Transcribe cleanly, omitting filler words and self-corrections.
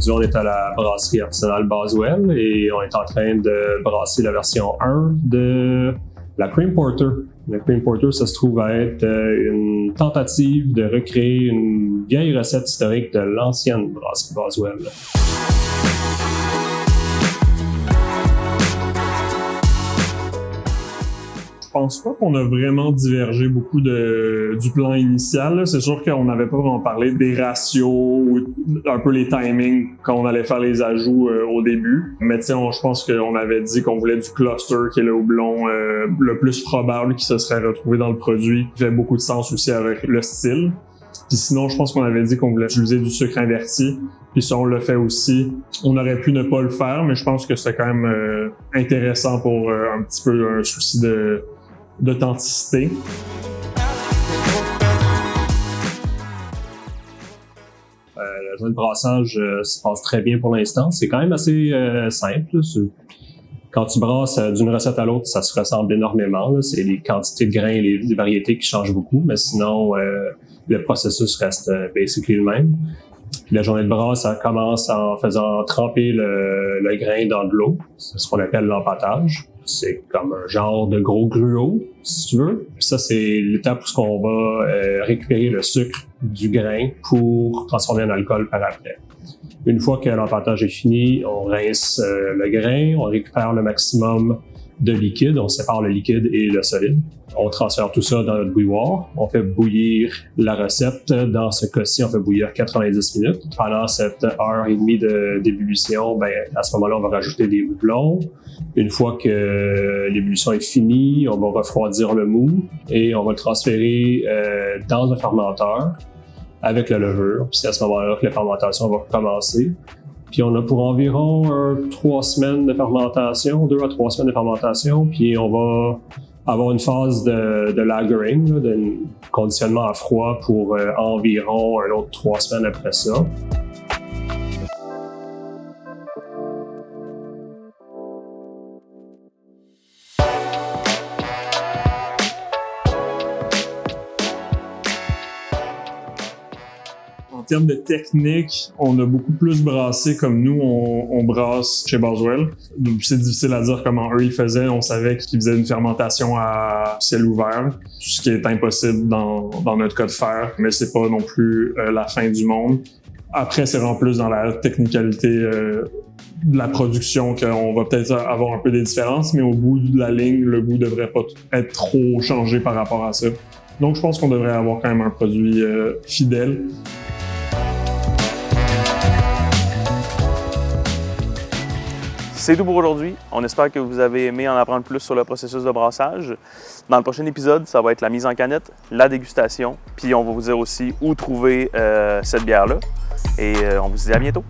Aujourd'hui, on est à la brasserie artisanale Boswell et on est en train de brasser la version 1 de la Cream Porter. La Cream Porter, ça se trouve à être une tentative de recréer une vieille recette historique de l'ancienne brasserie Boswell. Je pense pas qu'on a vraiment divergé beaucoup du plan initial. Là. C'est sûr qu'on n'avait pas vraiment parlé des ratios ou un peu les timings quand on allait faire les ajouts au début. Mais je pense qu'on avait dit qu'on voulait du cluster, qui est le houblon le plus probable qui se serait retrouvé dans le produit. Il fait beaucoup de sens aussi avec le style. Puis sinon, je pense qu'on avait dit qu'on voulait utiliser du sucre inverti. Puis ça, on l'a fait aussi. On aurait pu ne pas le faire, mais je pense que c'était quand même intéressant pour un petit peu un souci d'authenticité. La journée de brassage se passe très bien pour l'instant. C'est quand même assez simple. Quand tu brasses d'une recette à l'autre, ça se ressemble énormément. Là. C'est les quantités de grains et les variétés qui changent beaucoup, mais sinon, le processus reste basically le même. Puis la journée de brasse, ça commence en faisant tremper le grain dans de l'eau. C'est ce qu'on appelle l'empâtage. C'est comme un genre de gros gruau, si tu veux. Puis ça, c'est l'étape où on va récupérer le sucre du grain pour transformer en alcool par après. Une fois que l'empâtage est fini, on rince le grain, on récupère le maximum de liquide, on sépare le liquide et le solide. On transfère tout ça dans notre bouilloire. On fait bouillir la recette. Dans ce cas-ci, on fait bouillir 90 minutes. Pendant cette heure et demie d'ébullition, à ce moment-là, on va rajouter des houblons. Une fois que l'ébullition est finie, on va refroidir le mou et on va le transférer dans un fermenteur avec la levure. Puis c'est à ce moment-là que la fermentation va recommencer. Puis on a pour environ 3 semaines de fermentation, 2 à 3 semaines de fermentation. Puis on va avoir une phase de lagering, de conditionnement à froid pour environ un autre 3 semaines après ça. En termes de technique, on a beaucoup plus brassé comme nous, on brasse chez Boswell. Donc, c'est difficile à dire comment eux ils faisaient. On savait qu'ils faisaient une fermentation à ciel ouvert, ce qui est impossible dans notre cas de faire, mais c'est pas non plus la fin du monde. Après, c'est vraiment plus dans la technicalité de la production qu'on va peut-être avoir un peu des différences, mais au bout de la ligne, le goût devrait pas être trop changé par rapport à ça. Donc, je pense qu'on devrait avoir quand même un produit fidèle. C'est tout pour aujourd'hui. On espère que vous avez aimé en apprendre plus sur le processus de brassage. Dans le prochain épisode, ça va être la mise en canette, la dégustation, puis on va vous dire aussi où trouver cette bière-là. Et on vous dit à bientôt.